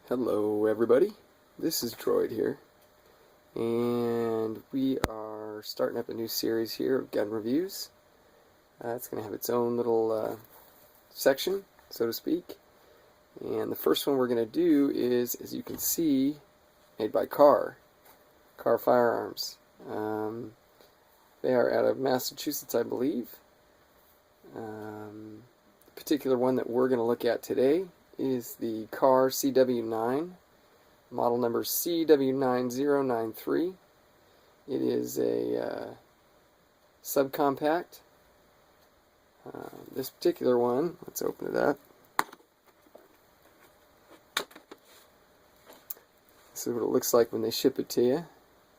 Hello everybody, this is Droid here, and we are starting up a new series here of gun reviews. It's going to have its own little section, so to speak, and the first one we're going to do is, as you can see, made by Kahr Firearms. They are out of Massachusetts, I believe. The particular one that we're going to look at today is the Kahr CW9, model number CW9093. It is a subcompact. This particular one, let's open it up. This is what it looks like when they ship it to you.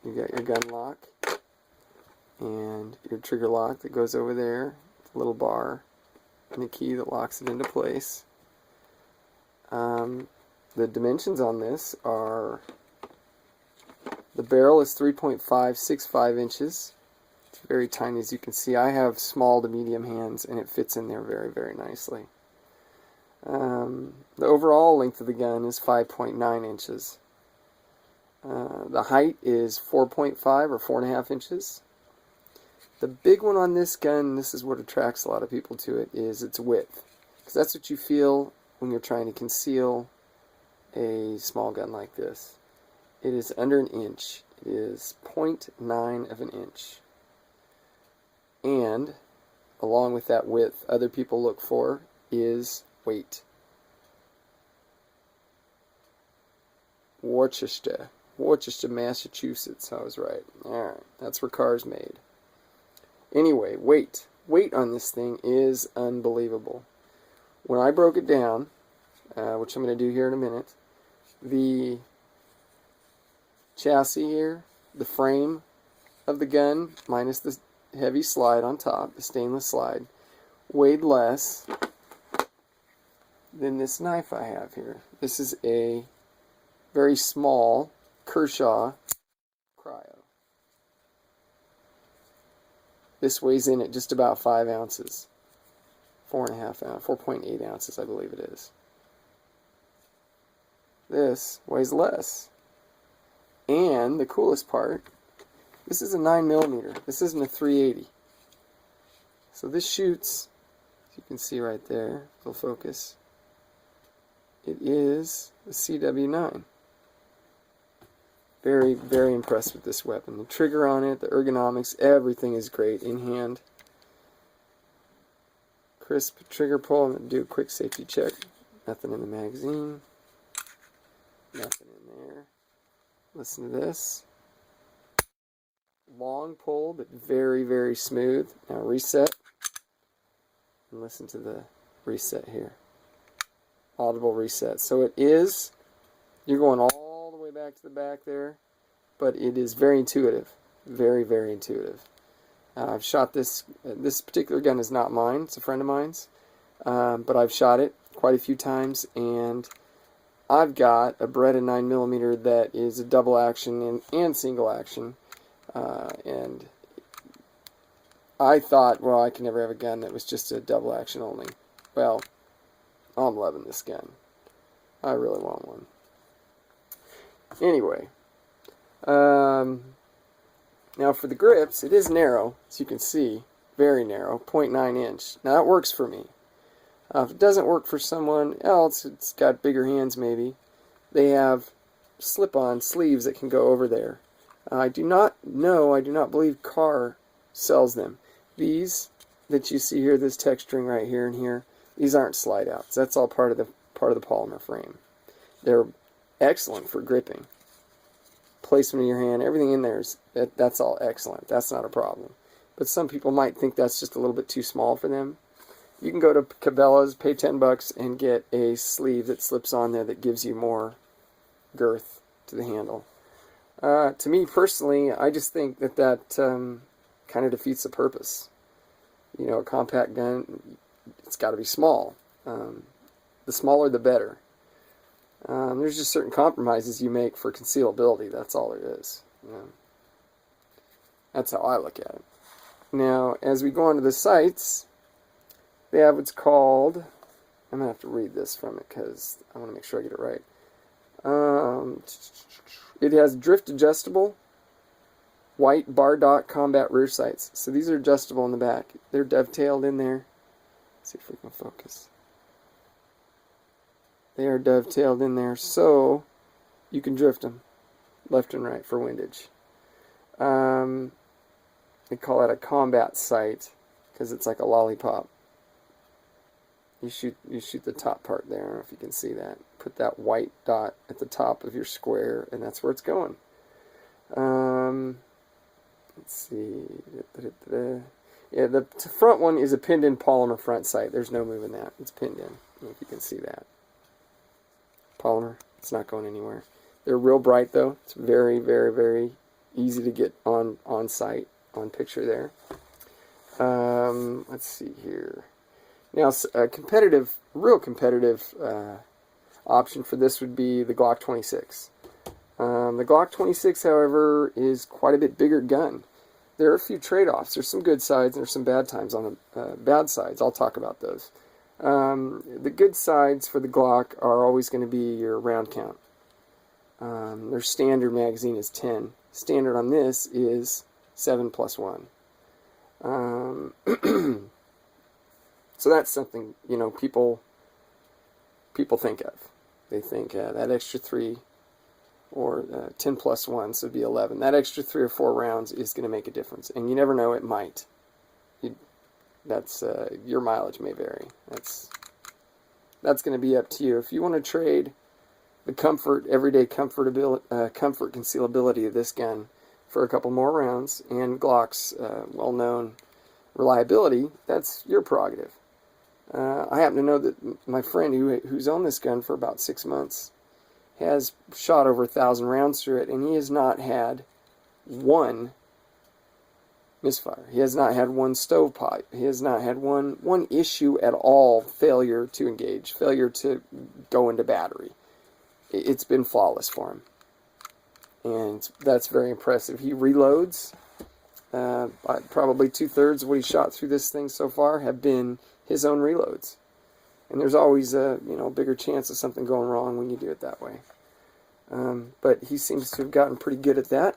You got your gun lock and your trigger lock that goes over there, the little bar, and the key that locks it into place. The dimensions on this are, the barrel is 3.565 inches. It's very tiny, as you can see. I have small to medium hands and it fits in there very, very nicely. The overall length of the gun is 5.9 inches. The height is 4.5 or 4.5 inches. The big one on this gun, this is what attracts a lot of people to it, is its width. Because that's what you feel when you're trying to conceal a small gun like this. It is under an inch. It is 0.9 of an inch. And along with that width, other people look for is weight. Worcester, Massachusetts. I was right. Alright, that's where Kahr's made. Anyway, weight. Weight on this thing is unbelievable. When I broke it down, which I'm going to do here in a minute, the chassis here, the frame of the gun, minus the heavy slide on top, the stainless slide, weighed less than this knife I have here. This is a very small Kershaw Cryo. This weighs in at just about 5 ounces. 4.8 ounces, I believe it is. This weighs less. And the coolest part, this is a 9mm. This isn't a .380. So this shoots, as you can see right there, it'll focus. It is the CW9. Very, very impressed with this weapon. The trigger on it, the ergonomics, everything is great in hand. Crisp trigger pull. I'm going to do a quick safety check. Nothing in the magazine. Nothing in there. Listen to this. Long pull, but very, very smooth. Now reset. And listen to the reset here. Audible reset. So it is, you're going all the way back to the back there, but it is very intuitive. Very, very intuitive. I've shot this. This particular gun is not mine. It's a friend of mine's. But I've shot it quite a few times, and I've got a Beretta 9mm that is a double action and single action. And I thought, well, I can never have a gun that was just a double action only. Well, I'm loving this gun. I really want one. Anyway. Now for the grips, it is narrow, as you can see, very narrow, 0.9 inch. Now that works for me. If it doesn't work for someone else, it's got bigger hands maybe, they have slip-on sleeves that can go over there. I do not believe Kahr sells them. These that you see here, this texturing right here and here, these aren't slide outs. That's all part of the polymer frame. They're excellent for gripping. Placement of your hand, everything in there is that's all excellent. That's not a problem. But some people might think that's just a little bit too small for them. You can go to Cabela's, pay $10 and get a sleeve that slips on there that gives you more girth to the handle. To me personally, I just think that kind of defeats the purpose. You know, a compact gun, it's got to be small. The smaller the better. There's just certain compromises you make for concealability. That's all there is. You know. That's how I look at it. Now, as we go onto the sights, they have what's called, I'm going to have to read this from it because I want to make sure I get it right. It has drift adjustable white bar dot combat rear sights. So these are adjustable in the back. They're dovetailed in there. Let's see if we can focus. They are dovetailed in there so you can drift them left and right for windage. They call it a combat sight because it's like a lollipop. You shoot the top part there. I don't know if you can see that. Put that white dot at the top of your square, and that's where it's going. Let's see. Yeah, the front one is a pinned-in polymer front sight. There's no moving that. It's pinned in. I don't know if you can see that. Polymer. It's not going anywhere. They're real bright, though. It's very, very, very easy to get on sight, on picture there. Let's see here. Now, a real competitive option for this would be the Glock 26. The Glock 26, however, is quite a bit bigger gun. There are a few trade-offs. There's some good sides and there's some bad times on the bad sides. I'll talk about those. The good sides for the Glock are always going to be your round count. Their standard magazine is 10. Standard on this is 7 plus 1. So that's something, you know, people think of. They think that extra 3 or 10 plus 1, so it'd be 11. That extra 3 or 4 rounds is going to make a difference, and you never know, it might. Your mileage may vary. That's going to be up to you. If you want to trade the everyday comfort concealability of this gun for a couple more rounds and Glock's well-known reliability, that's your prerogative. I happen to know that my friend who's owned this gun for about 6 months has shot over 1,000 rounds through it, and he has not had one misfire. He has not had one stovepipe. He has not had one issue at all, failure to engage, failure to go into battery. It's been flawless for him, and that's very impressive. He reloads. Probably 2/3 of what he shot through this thing so far have been his own reloads. And there's always a bigger chance of something going wrong when you do it that way. But he seems to have gotten pretty good at that.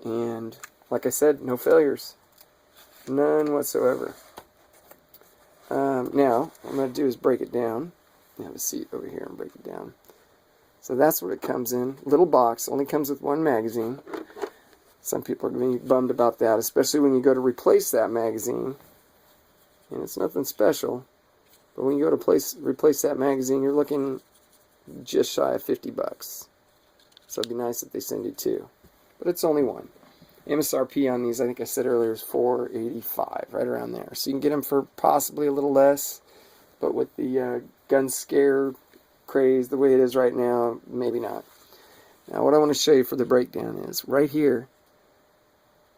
And like I said, no failures. None whatsoever. Now, what I'm going to do is break it down. I have a seat over here and break it down. So that's what it comes in. Little box. Only comes with one magazine. Some people are going to be bummed about that, especially when you go to replace that magazine. And it's nothing special. But when you go to replace that magazine, you're looking just shy of $50. So it'd be nice if they send you 2. But it's only one. MSRP on these, I think I said earlier, is $485, right around there. So you can get them for possibly a little less. But with the gun scare craze the way it is right now, maybe not. Now what I want to show you for the breakdown is right here,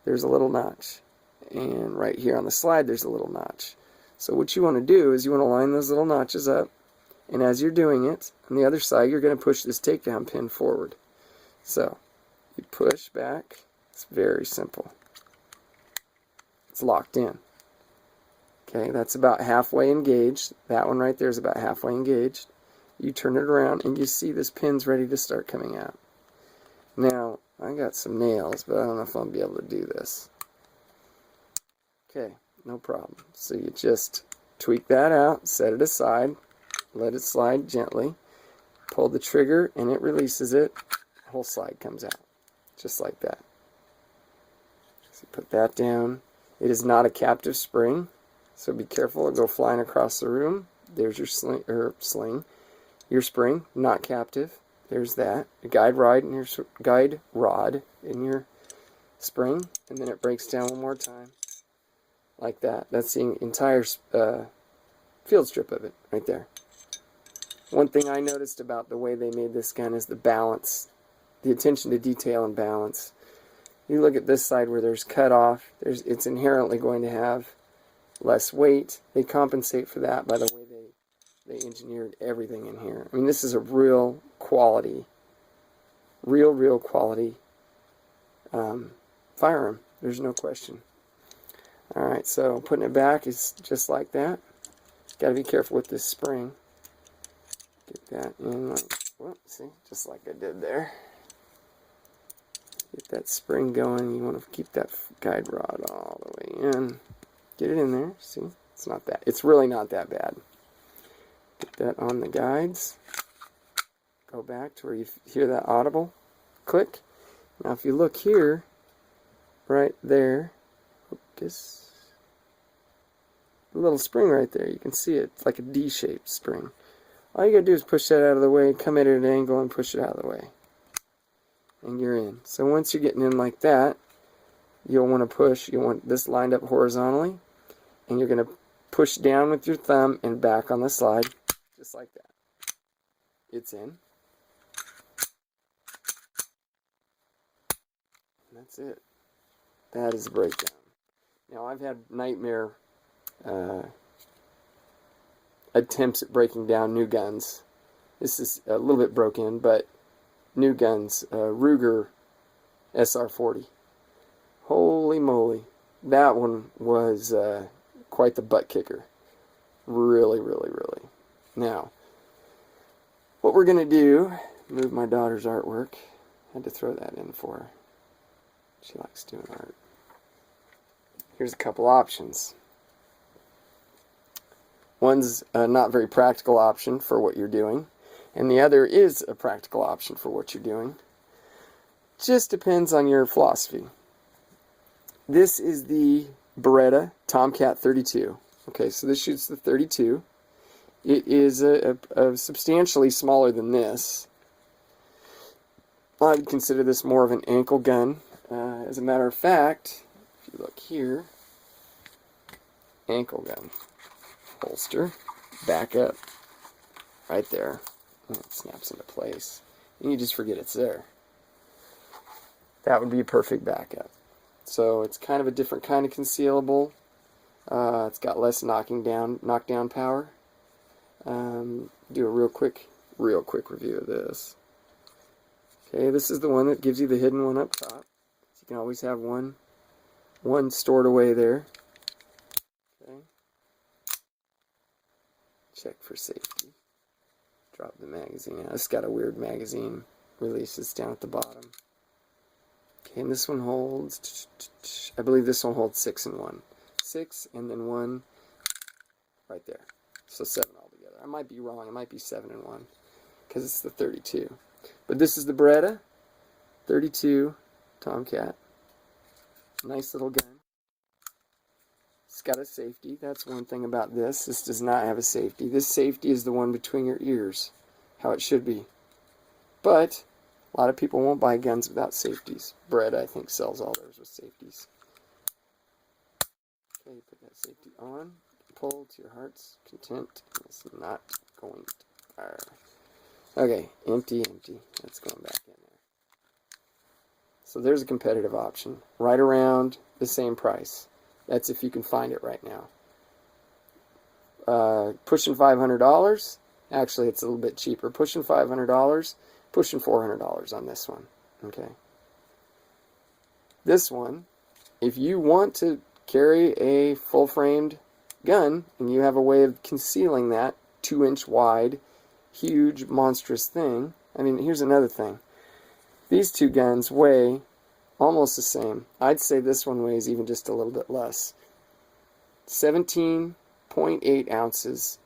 there's a little notch. And right here on the slide, there's a little notch. So what you want to do is you want to line those little notches up, and as you're doing it, on the other side, you're going to push this takedown pin forward. So you push back. It's very simple. It's locked in. Okay, that's about halfway engaged. That one right there is about halfway engaged. You turn it around, and you see this pin's ready to start coming out. Now, I got some nails, but I don't know if I'll be able to do this. Okay. No problem. So you just tweak that out, set it aside, let it slide gently, pull the trigger, and it releases it. The whole slide comes out, just like that. So put that down. It is not a captive spring, so be careful. It'll go flying across the room. There's your sling. Your spring, not captive. There's that. A guide rod in your spring, and then it breaks down one more time. Like that. That's the entire field strip of it right there. One thing I noticed about the way they made this gun is the balance, the attention to detail and balance. You look at this side where there's cut off, it's inherently going to have less weight. They compensate for that by the way they engineered everything in here. I mean, this is a real quality, real quality firearm. There's no question. Alright, so putting it back is just like that. Got to be careful with this spring. Get that in Well, see, just like I did there. Get that spring going. You want to keep that guide rod all the way in. Get it in there. See, it's not that. It's really not that bad. Get that on the guides. Go back to where you hear that audible click. Now, if you look here, right there, focus. The little spring right there, you can see it. It's like a D-shaped spring. All you gotta do is push that out of the way, come at an angle, and push it out of the way. And you're in. So once you're getting in like that, you'll want to push, you want this lined up horizontally, and you're going to push down with your thumb and back on the slide, just like that. It's in. And that's it. That is a breakdown. Now, I've had nightmare attempts at breaking down new guns. This is a little bit broken, but new guns, Ruger SR40. Holy moly. That one was quite the butt kicker. Really, really, really. Now, what we're going to do, move my daughter's artwork. Had to throw that in for her. She likes doing art. Here's a couple options. One's a not very practical option for what you're doing, and the other is a practical option for what you're doing. Just depends on your philosophy. This is the Beretta Tomcat 32. Okay, so this shoots the 32. It is a substantially smaller than this. I would consider this more of an ankle gun. As a matter of fact, if you look here, ankle gun, holster, back up, right there. And it snaps into place. And you just forget it's there. That would be a perfect backup. So it's kind of a different kind of concealable. It's got less knockdown power. Do a real quick review of this. Okay, this is the one that gives you the hidden one up top. So you can always have one stored away there. Okay. Check for safety. Drop the magazine. It's got a weird magazine release. It's down at the bottom. Okay, and this one holds, I believe this one holds 6 in one. 6 and then 1 right there. So 7 altogether. I might be wrong. It might be 7 in 1 because it's the 32. But this is the Beretta 32 Tomcat. Nice little gun. It's got a safety. That's one thing about this. This does not have a safety. This safety is the one between your ears. How it should be. But a lot of people won't buy guns without safeties. Beretta, I think, sells all theirs with safeties. Okay, put that safety on. Pull to your heart's content. It's not going to fire. Okay, empty. That's going back in there. So there's a competitive option. Right around the same price. That's if you can find it right now. Pushing $500. Actually, it's a little bit cheaper. Pushing $500. Pushing $400 on this one. Okay. This one, if you want to carry a full-framed gun and you have a way of concealing that 2-inch wide, huge, monstrous thing. I mean, here's another thing. These two guns weigh almost the same. I'd say this one weighs even just a little bit less. 17.8 ounces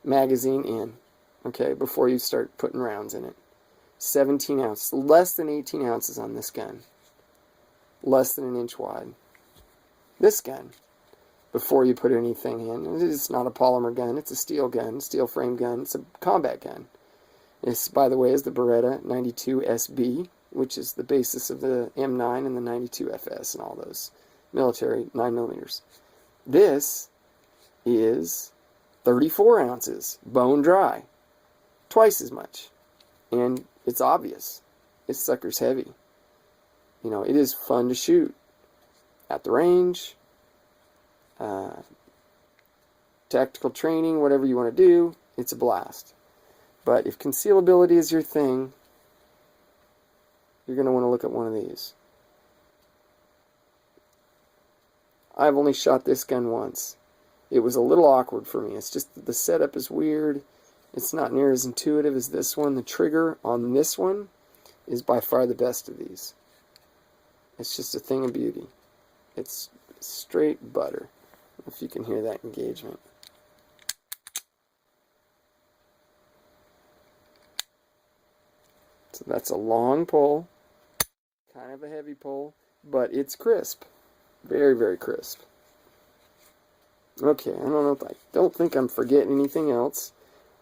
magazine in. Okay, before you start putting rounds in it. 17 ounces. Less than 18 ounces on this gun. Less than 1 inch wide. This gun, before you put anything in, it's not a polymer gun. It's a steel gun, steel frame gun. It's a combat gun. This, by the way, is the Beretta 92 SB, which is the basis of the M9 and the 92 FS and all those military 9mm. This is 34 ounces, bone dry. Twice as much. And it's obvious. This sucker's heavy. You know, it is fun to shoot. At the range, tactical training, whatever you want to do, it's a blast. But if concealability is your thing, you're going to want to look at one of these. I've only shot this gun once. It was a little awkward for me. It's just that the setup is weird. It's not near as intuitive as this one. The trigger on this one is by far the best of these. It's just a thing of beauty. It's straight butter, if you can hear that engagement. So that's a long pull, kind of a heavy pull, but it's crisp. Very, very crisp. Okay, I don't think I'm forgetting anything else.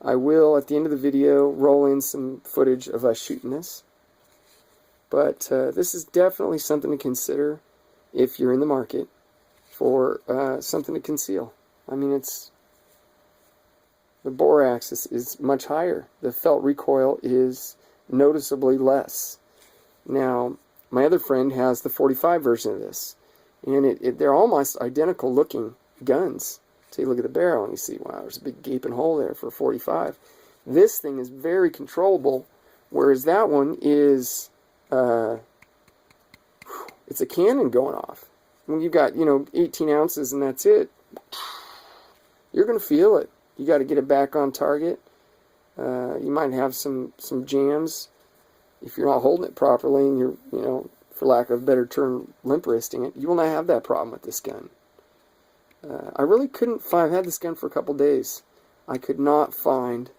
I will, at the end of the video, roll in some footage of us shooting this. But this is definitely something to consider if you're in the market for something to conceal. I mean, the bore axis is much higher. The felt recoil is noticeably less. Now, my other friend has the 45 version of this, and they're almost identical looking guns. So you look at the barrel and you see, wow, there's a big gaping hole there for a 45. This thing is very controllable, whereas that one is, it's a cannon going off. When you've got, 18 ounces and that's it, you're going to feel it. You got to get it back on target. You might have some jams if you're not holding it properly and you're, for lack of a better term, limp wristing it. You will not have that problem with this gun. I really couldn't find, I've had this gun for a couple days. I could not find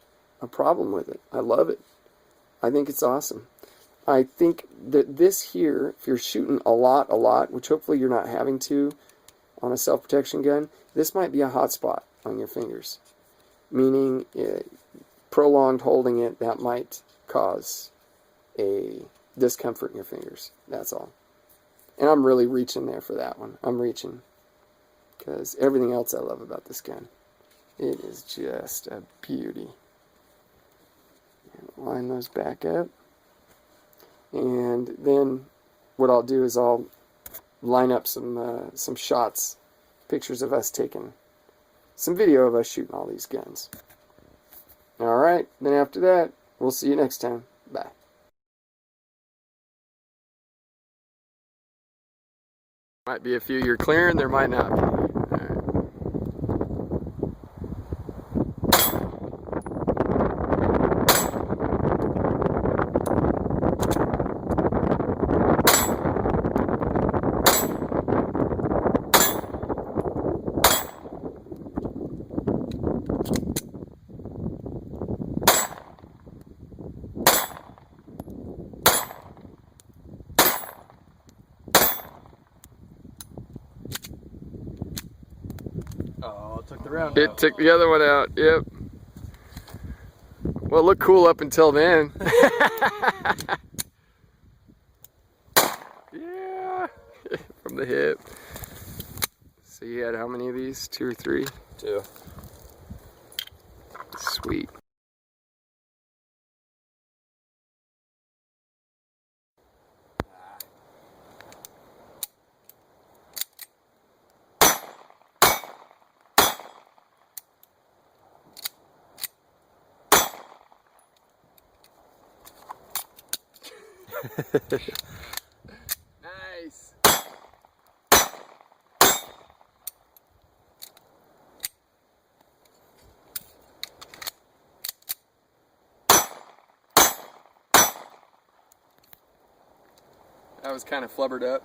a problem with it. I love it. I think it's awesome. I think that this here, if you're shooting a lot, which hopefully you're not having to on a self-protection gun, this might be a hot spot on your fingers. Meaning, prolonged holding it, that might cause a discomfort in your fingers. That's all. And I'm really reaching there for that one. I'm reaching. Because everything else I love about this gun. It is just a beauty. Line those back up. And then what I'll do is I'll line up some shots, pictures of us taking some video of us shooting all these guns. Alright, then after that, we'll see you next time. Bye. Might be a few you're clearing, there might not be. Oh, it took the round out. It took the other one out, yep. Well, it looked cool up until then. Yeah, from the hip. So you had how many of these? 2 or 3? 2. Sweet. Nice. That was kind of flubbered up.